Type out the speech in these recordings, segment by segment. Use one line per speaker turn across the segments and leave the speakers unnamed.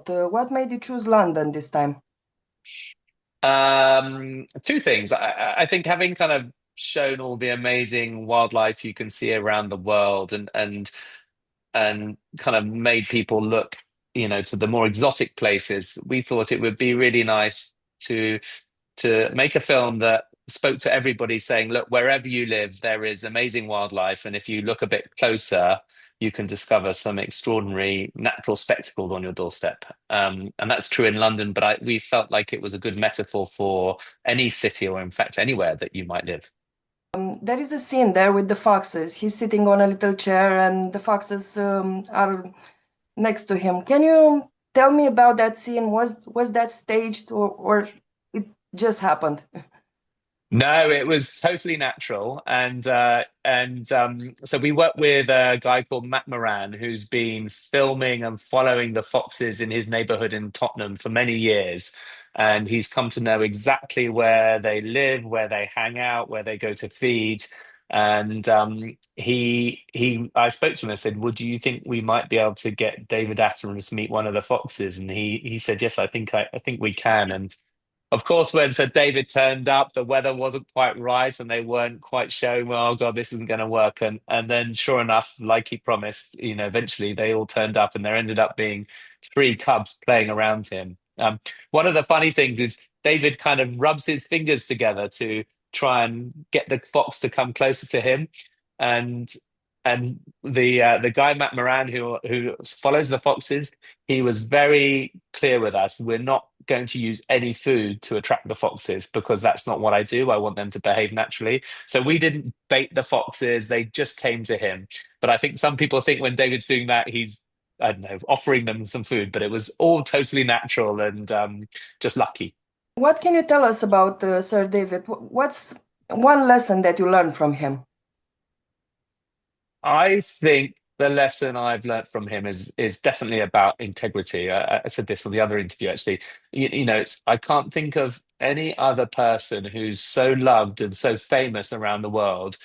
out. What made you choose London this time?
Two things. I think having kind of shown all the amazing wildlife you can see around the world and kind of made people look, to the more exotic places, we thought it would be really nice to to make a film that spoke to everybody, saying, look, wherever you live, there is amazing wildlife, and if you look a bit closer, you can discover some extraordinary natural spectacle on your doorstep. And that's true in London, but we felt like it was a good metaphor for any city, or in fact anywhere that you might live.
There is a scene there with the foxes. He's sitting on a little chair, and the foxes are next to him. Can you tell me about that scene? Was that staged or it just happened?
No, it was totally natural, and so we worked with a guy called Matt Moran, who's been filming and following the foxes in his neighborhood in Tottenham for many years, and he's come to know exactly where they live, where they hang out, where they go to feed, and I spoke to him and I said, "Well, do you think we might be able to get David Attenborough to meet one of the foxes?" And he said, "Yes, I think we can." And of course, when Sir David turned up, the weather wasn't quite right, and they weren't quite showing, well, oh God, this isn't going to work. And then, sure enough, like he promised, eventually they all turned up, and there ended up being three cubs playing around him. One of the funny things is David kind of rubs his fingers together to try and get the fox to come closer to him, and the guy Matt Moran who follows the foxes, he was very clear with us. We're not going to use any food to attract the foxes because that's not what I do. I want them to behave naturally. So we didn't bait the foxes. They just came to him. But I think some people think when David's doing that, he's, I don't know, offering them some food, but it was all totally natural and just lucky.
What can you tell us about Sir David? What's one lesson that you learned from him?
I think the lesson I've learned from him is definitely about integrity. I said this on the other interview, actually. I can't think of any other person who's so loved and so famous around the world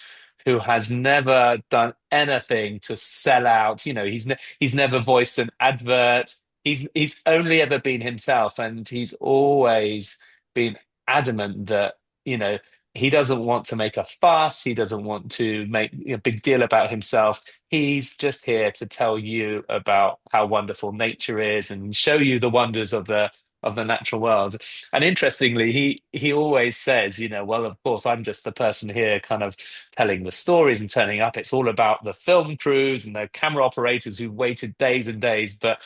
who has never done anything to sell out. He's never voiced an advert. He's only ever been himself, and he's always been adamant that, you know he doesn't want to make a fuss. He doesn't want to make a big deal about himself. He's just here to tell you about how wonderful nature is and show you the wonders of the natural world. And interestingly, he always says, well, of course, I'm just the person here kind of telling the stories and turning up. It's all about the film crews and the camera operators who waited days and days. But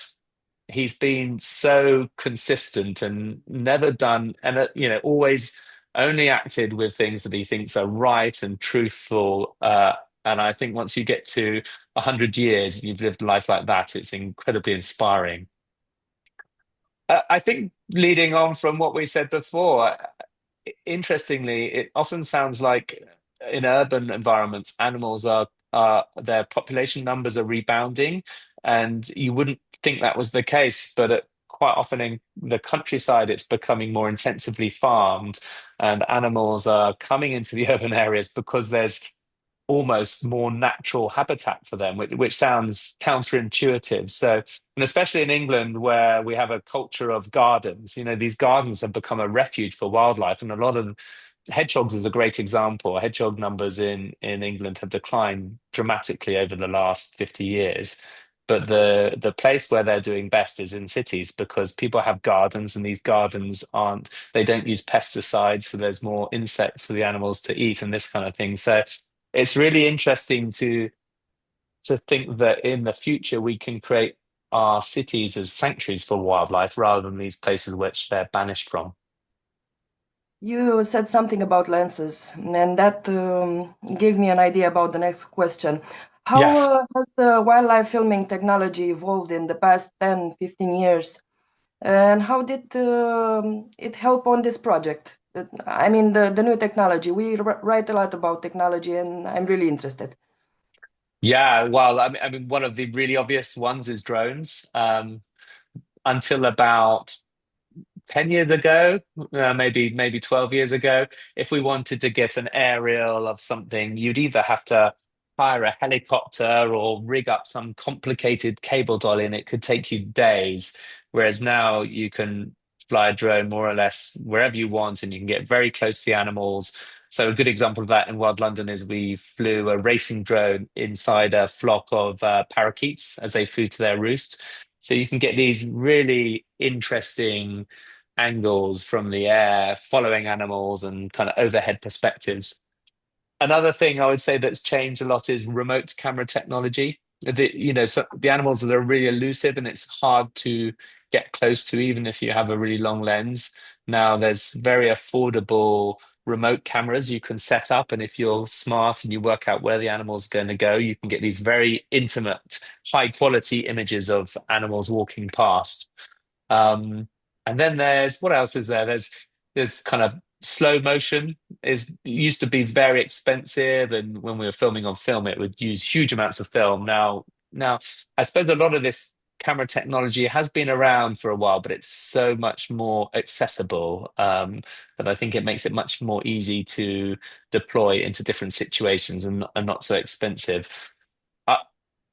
he's been so consistent and never done, and always only acted with things that he thinks are right and truthful. And I think once you get to 100 years and you've lived life like that, it's incredibly inspiring. I think leading on from what we said before, interestingly, it often sounds like in urban environments, animals are their population numbers are rebounding, and you wouldn't think that was the case, but quite often in the countryside, it's becoming more intensively farmed, and animals are coming into the urban areas because there's almost more natural habitat for them, which sounds counterintuitive. So, and especially in England, where we have a culture of gardens, these gardens have become a refuge for wildlife. And a lot of hedgehogs is a great example. Hedgehog numbers in England have declined dramatically over the last 50 years. But the place where they're doing best is in cities because people have gardens, and these gardens they don't use pesticides, so there's more insects for the animals to eat and this kind of thing. So it's really interesting to think that in the future we can create our cities as sanctuaries for wildlife rather than these places which they're banished from.
You said something about lenses, and that gave me an idea about the next question. How
Yeah.
has the wildlife filming technology evolved in the past 10, 15 years? And how did it help on this project? I mean, the new technology. We write a lot about technology, and I'm really interested.
Yeah, well, I mean, one of the really obvious ones is drones. Until about 10 years ago, maybe 12 years ago, if we wanted to get an aerial of something, you'd either have to hire a helicopter or rig up some complicated cable dolly, and it could take you days. Whereas now you can fly a drone more or less wherever you want, and you can get very close to the animals. So a good example of that in Wild London is we flew a racing drone inside a flock of parakeets as they flew to their roost. So you can get these really interesting angles from the air, following animals and kind of overhead perspectives. Another thing I would say that's changed a lot is remote camera technology. So the animals that are really elusive and it's hard to get close to, even if you have a really long lens. Now there's very affordable remote cameras you can set up, and if you're smart and you work out where the animal's going to go, you can get these very intimate, high quality images of animals walking past. Um, and then there's what else is there? There's kind of slow motion is used to be very expensive, and when we were filming on film, it would use huge amounts of film. Now I suppose a lot of this camera technology has been around for a while, but it's so much more accessible that I think it makes it much more easy to deploy into different situations and not so expensive. Uh,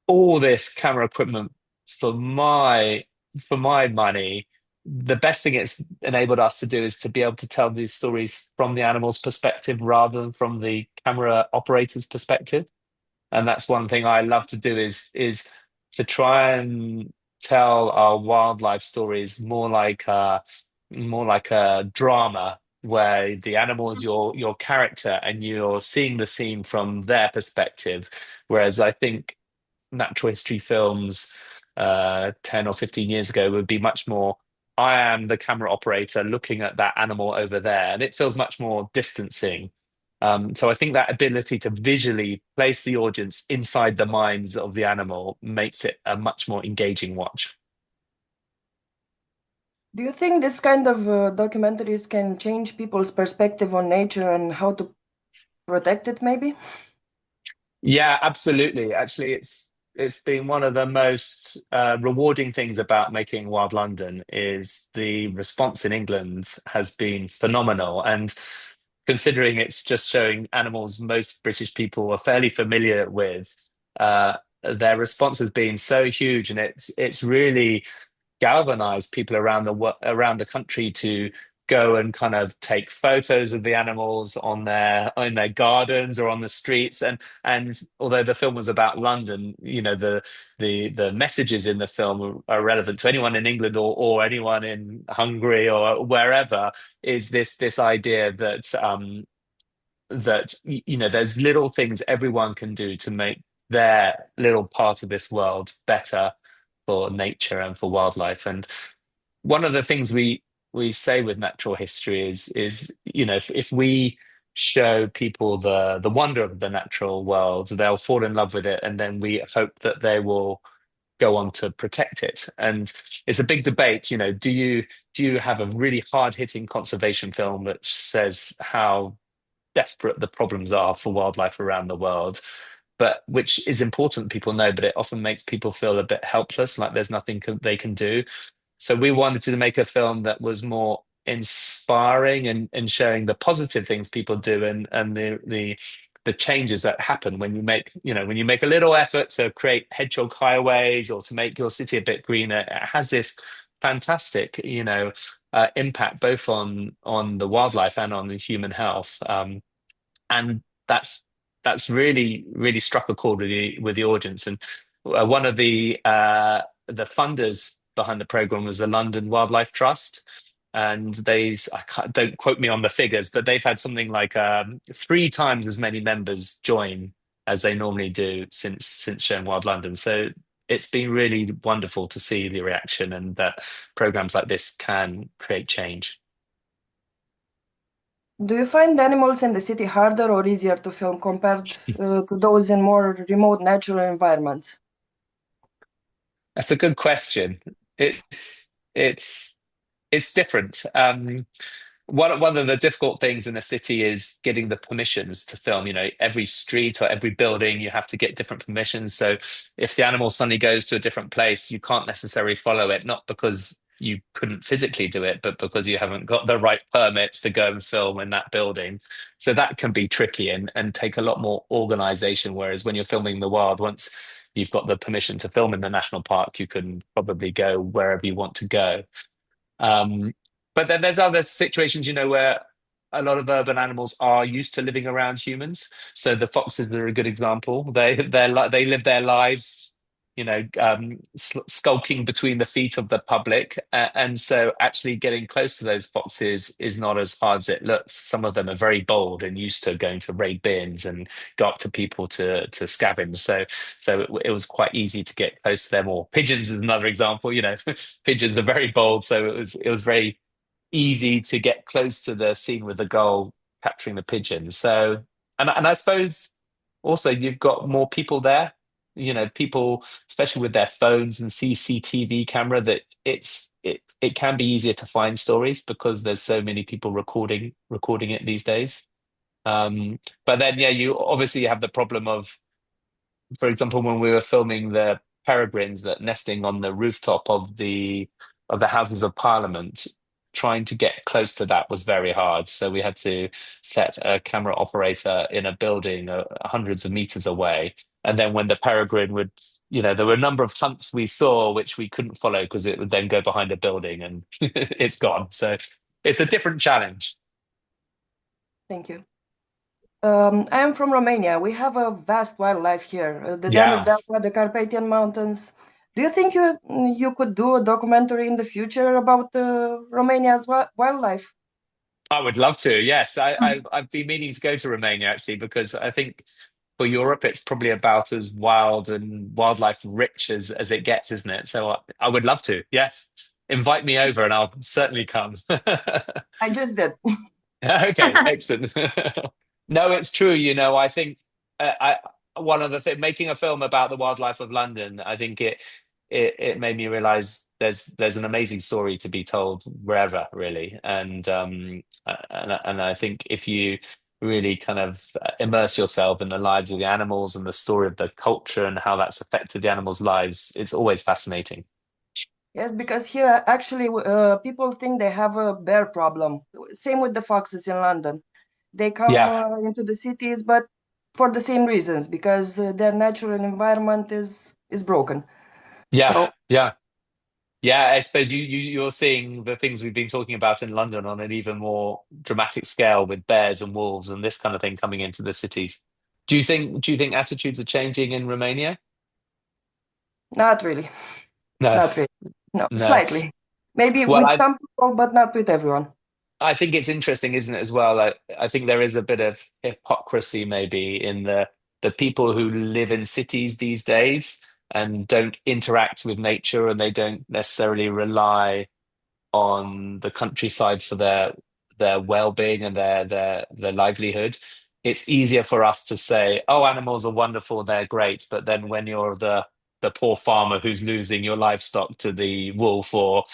all this camera equipment for my money, the best thing it's enabled us to do is to be able to tell these stories from the animal's perspective rather than from the camera operator's perspective. And that's one thing I love to do is to try and tell our wildlife stories more like a drama where the animal is your character and you're seeing the scene from their perspective. Whereas I think natural history films 10 or 15 years ago would be much more, I am the camera operator looking at that animal over there, and it feels much more distancing. So I think that ability to visually place the audience inside the minds of the animal makes it a much more engaging watch.
Do you think this kind of documentaries can change people's perspective on nature and how to protect it, maybe?
Yeah, absolutely. Actually, it's been one of the most rewarding things about making Wild London is the response in England has been phenomenal. And considering it's just showing animals most British people are fairly familiar with, their response has been so huge, and it's really galvanize people around the country to go and kind of take photos of the animals on their in their gardens or on the streets. And although the film was about London, the messages in the film are relevant to anyone in England or anyone in Hungary or wherever. Is this idea that there's little things everyone can do to make their little part of this world better for nature and for wildlife. And one of the things we say with natural history is if we show people the wonder of the natural world, they'll fall in love with it, and then we hope that they will go on to protect it. And it's a big debate, do you have a really hard-hitting conservation film that says how desperate the problems are for wildlife around the world, but which is important, people know, but it often makes people feel a bit helpless, like there's nothing they can do. So we wanted to make a film that was more inspiring and showing the positive things people do and the changes that happen when you make a little effort to create hedgehog highways or to make your city a bit greener. It has this fantastic, impact both on the wildlife and on the human health. And that's really struck a chord with the audience. And one of the funders behind the program was the London Wildlife Trust, and don't quote me on the figures, but they've had something like three times as many members join as they normally do since showing Wild London. So it's been really wonderful to see the reaction and that programs like this can create change.
Do you find animals in the city harder or easier to film compared to those in more remote natural environments?
That's a good question. It's it's different. One of the difficult things in the city is getting the permissions to film. Every street or every building, you have to get different permissions. So if the animal suddenly goes to a different place, you can't necessarily follow it, not because you couldn't physically do it, but because you haven't got the right permits to go and film in that building. So that can be tricky and take a lot more organization. Whereas when you're filming the wild, once you've got the permission to film in the national park, you can probably go wherever you want to go. Um, but then there's other situations, where a lot of urban animals are used to living around humans. So the foxes are a good example. They live their lives, skulking between the feet of the public, and so actually getting close to those foxes is not as hard as it looks. Some of them are very bold and used to going to raid bins and go up to people to scavenge. So it was quite easy to get close to them. Or pigeons is another example. Pigeons are very bold, so it was very easy to get close to the scene with the goal capturing the pigeon. So, and I suppose also you've got more people there. People, especially with their phones and CCTV camera, that it can be easier to find stories because there's so many people recording it these days. But then, yeah, you obviously have the problem of, for example, when we were filming the peregrines that nesting on the rooftop of the Houses of Parliament, trying to get close to that was very hard. So we had to set a camera operator in a building hundreds of meters away. And then when the peregrine would, there were a number of hunts we saw which we couldn't follow because it would then go behind a building and it's gone. So it's a different challenge.
Thank you. I am from Romania. We have a vast wildlife here, the Danube
Yeah.
Delta, the Carpathian Mountains. Do you think you could do a documentary in the future about Romania's wildlife?
I would love to. Yes, I've been meaning to go to Romania actually because I think for Europe it's probably about as wild and wildlife rich as it gets, isn't it? So I would love to. Yes, invite me over and I'll certainly come.
I just did.
Okay, excellent. No, it's true. I think I one of the thing making a film about the wildlife of London, I think it made me realize there's an amazing story to be told wherever, really. And I think if you really kind of immerse yourself in the lives of the animals and the story of the culture and how that's affected the animals' lives, it's always fascinating.
Yes, because here actually people think they have a bear problem. Same with the foxes in London. They come
Yeah,
into the cities, but for the same reasons, because their natural environment is broken.
yeah,
So
yeah. Yeah, I suppose you're seeing the things we've been talking about in London on an even more dramatic scale with bears and wolves and this kind of thing coming into the cities. Do you think attitudes are changing in Romania?
not really,
No,
not really. No,
no.
slightly. Maybe
Well,
with
I
some people, but not with everyone.
I think it's interesting, isn't it, as well? I think there is a bit of hypocrisy maybe in the people who live in cities these days and don't interact with nature and they don't necessarily rely on the countryside for their well-being and their livelihood. It's easier for us to say, "Oh, animals are wonderful, they're great," but then when you're the poor farmer who's losing your livestock to the wolf, or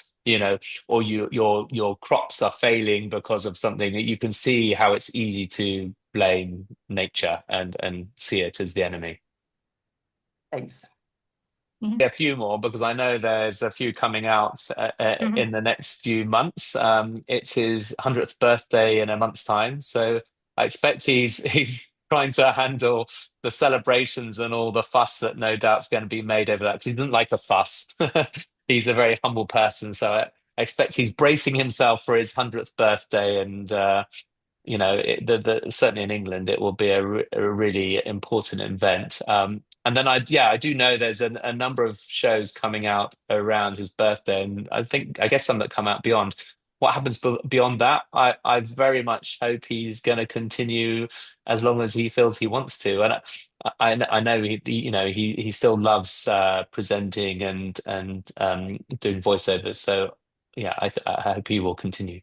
or your crops are failing because of something, you can see how it's easy to blame nature and see it as the enemy.
Thanks.
A few more because I know there's a few coming out in the next few months. It's his 100th birthday in a month's time, so I expect he's trying to handle the celebrations and all the fuss that no doubt's going to be made over that because he doesn't like a fuss. He's a very humble person, so I expect he's bracing himself for his 100th birthday, and certainly in England, it will be a really important event. And then I do know there's a number of shows coming out around his birthday, and I guess some that come out beyond. What happens beyond that? I very much hope he's going to continue as long as he feels he wants to, and I know he still loves presenting and doing voiceovers. So yeah, I hope he will continue.